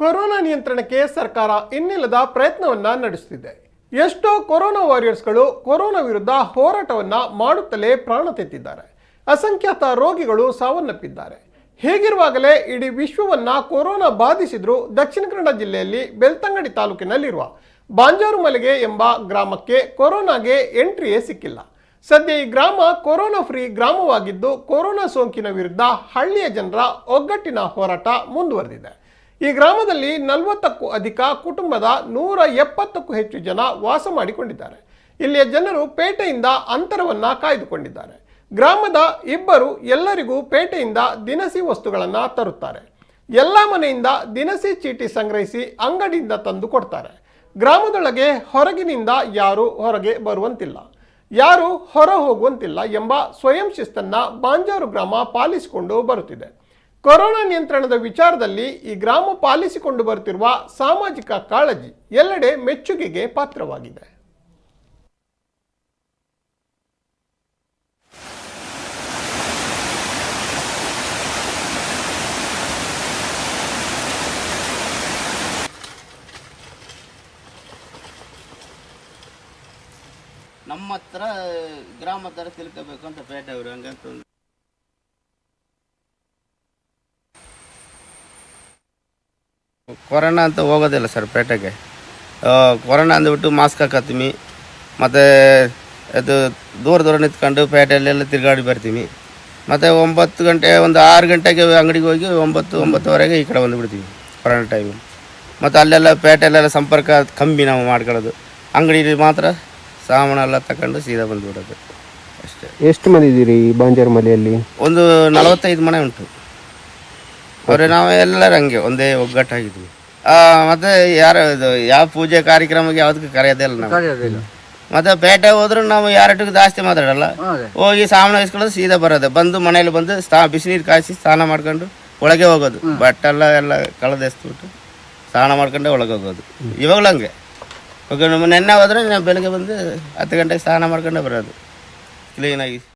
Corona ನಿಯಂತ್ರಣಕ್ಕೆ ಸರ್ಕಾರ ಇನ್ನಿಲ್ಲದ ಪ್ರಯತ್ನವನ್ನ ನಡೆಸುತ್ತಿದೆ. ಎಷ್ಟೋ ಕೊರೋನಾ ವಾರಿಯರ್ಸ್ಗಳು ಕೊರೋನಾ ವಿರುದ್ಧ ಹೋರಾಟವನ್ನ ಮಾಡುತ್ತಲೇ ಪ್ರಾಣ ತೆತ್ತಿದ್ದಾರೆ. ಅಸಂಖ್ಯಾತ ರೋಗಿಗಳು ಸಾವನ್ನಪ್ಪಿದ್ದಾರೆ. ಹೇಗಿರುವಾಗಲೇ ಇಡೀ ವಿಶ್ವವನ್ನ ಕೊರೋನಾ ಬಾಧಿಸಿದ್ರು ದಕ್ಷಿಣ ಕನ್ನಡ ಜಿಲ್ಲೆಯಲ್ಲಿ ಬೆಳ್ತಂಗಡಿ ತಾಲೂಕಿನಲ್ಲಿರುವ ಬಾಂಜಾರುಮಲೆಗೆ ಎಂಬ ಗ್ರಾಮಕ್ಕೆ ಕೊರೋನಾಗೆ ಎಂಟ್ರಿಯೇ ಸಿಕ್ಕಿಲ್ಲ. ಸದ್ಯ ಈ ಗ್ರಾಮ ಕೊರೋನಾ ಫ್ರೀ ಗ್ರಾಮವಾಗಿದ್ದು ಕೊರೋನಾ ಸೋಂಕಿನ ವಿರುದ್ಧ ಹಳ್ಳಿಯ ಜನರ ಒಗ್ಗಟ್ಟಿನ ಹೋರಾಟ ಮುಂದುವರೆದಿದೆ. ಈ ಗ್ರಾಮದಲ್ಲಿ 40ಕ್ಕೂ ಅಧಿಕ ಕುಟುಂಬದ 170ಕ್ಕೂ ಹೆಚ್ಚು ಜನ ವಾಸ ಮಾಡಿಕೊಂಡಿದ್ದಾರೆ. ಇಲ್ಲಿಯ ಜನರು ಪೇಟೆಯಿಂದ ಅಂತರವನ್ನ ಕಾಯ್ದುಕೊಂಡಿದ್ದಾರೆ. ಗ್ರಾಮದ ಇಬ್ಬರು ಎಲ್ಲರಿಗೂ ಪೇಟೆಯಿಂದ ದಿನಸಿ ವಸ್ತುಗಳನ್ನು ತರುತ್ತಾರೆ. ಎಲ್ಲ ಮನೆಯಿಂದ ದಿನಸಿ ಚೀಟಿ ಸಂಗ್ರಹಿಸಿ ಅಂಗಡಿಯಿಂದ ತಂದು ಕೊಡ್ತಾರೆ. ಗ್ರಾಮದೊಳಗೆ ಹೊರಗಿನಿಂದ ಯಾರು ಹೊರಗೆ ಬರುವಂತಿಲ್ಲ, ಯಾರು ಹೊರ ಹೋಗುವಂತಿಲ್ಲ ಎಂಬ ಸ್ವಯಂ ಶಿಸ್ತನ್ನ ಬಾಂಜಾರು ಗ್ರಾಮ ಪಾಲಿಸಿಕೊಂಡು ಬರುತ್ತಿದೆ. ಕೊರೋನಾ ನಿಯಂತ್ರಣದ ವಿಚಾರದಲ್ಲಿ ಈ ಗ್ರಾಮ ಪಾಲಿಸಿಕೊಂಡು ಬರುತ್ತಿರುವ ಸಾಮಾಜಿಕ ಕಾಳಜಿ ಎಲ್ಲೆಡೆ ಮೆಚ್ಚುಗೆಗೆ ಪಾತ್ರವಾಗಿದೆ. ನಮ್ಮ ಹತ್ರ ಗ್ರಾಮ ಹತ್ರ ತಿಳ್ಕೋಬೇಕು ಅಂತ ಪೇಟೆ ಅವರು ಹಂಗಂತ ಕೊರೋನಾ ಅಂತ ಹೋಗೋದಿಲ್ಲ ಸರ್ ಪೇಟೆಗೆ. ಕೊರೋನಾ ಅಂದ್ಬಿಟ್ಟು ಮಾಸ್ಕ್ ಹಾಕತ್ತೀವಿ, ಮತ್ತು ಅದು ದೂರ ನಿಂತ್ಕೊಂಡು ಪೇಟೆಯಲ್ಲೆಲ್ಲ ತಿರುಗಾಡಿ ಬರ್ತೀವಿ. ಮತ್ತು 9 ಗಂಟೆ ಒಂದು 6 ಗಂಟೆಗೆ ಅಂಗಡಿಗೆ ಹೋಗಿ 9-9:30 ಈ ಕಡೆ ಬಂದುಬಿಡ್ತೀವಿ ಕೊರೋನಾ ಟೈಮು. ಮತ್ತು ಅಲ್ಲೆಲ್ಲ ಪೇಟೆಯಲ್ಲೆಲ್ಲ ಸಂಪರ್ಕ ಕಮ್ಮಿ ನಾವು ಮಾಡ್ಕೊಳ್ಳೋದು. ಅಂಗಡಿ ಮಾತ್ರ ಸಾಮಾನೆಲ್ಲ ತಗೊಂಡು ಸೀದಾ ಬಂದುಬಿಡೋದು ಅಷ್ಟೇ. ಎಷ್ಟು ಮಂದಿ ಇದ್ದೀರಿ ಬಾಂಜಾರುಮಲೆಯಲ್ಲಿ? ಒಂದು 45 ಮನೆ ಉಂಟು. ಅವ್ರೆ ನಾವು ಎಲ್ಲರೂ ಹಂಗೆ ಒಂದೇ ಒಗ್ಗಟ್ಟಾಗಿದ್ವಿ. ಮತ್ತು ಯಾರು ಇದು ಯಾವ ಪೂಜೆ ಕಾರ್ಯಕ್ರಮಕ್ಕೆ ಯಾವುದಕ್ಕೆ ಕರೆಯೋದಿಲ್ಲ ನಾವು. ಮತ್ತು ಪೇಟೆ ಹೋದ್ರೂ ನಾವು ಯಾರಟ್ಟಿಗೂ ಜಾಸ್ತಿ ಮಾತಾಡಲ್ಲ. ಹೋಗಿ ಸಾಮಾನು ಇಸ್ಕೊಳ್ಳೋದು ಸೀದಾ ಬರೋದು. ಬಂದು ಮನೇಲಿ ಬಂದು ಬಿಸಿನೀರು ಕಾಯಿಸಿ ಸ್ನಾನ ಮಾಡ್ಕೊಂಡು ಒಳಗೆ ಹೋಗೋದು. ಬಟ್ಟೆಲ್ಲ ಕಳೆದೆಸ್ಬಿಟ್ಟು ಸ್ನಾನ ಮಾಡ್ಕೊಂಡೆ ಒಳಗೆ ಹೋಗೋದು. ಇವಾಗಲೂ ಹಂಗೆ ನೆನ್ನೆ ಹೋದ್ರೆ ನಾವು ಬೆಳಗ್ಗೆ ಬಂದು 10 ಗಂಟೆಗೆ ಸ್ನಾನ ಮಾಡ್ಕೊಂಡೆ ಬರೋದು ಕ್ಲೀನಾಗಿ.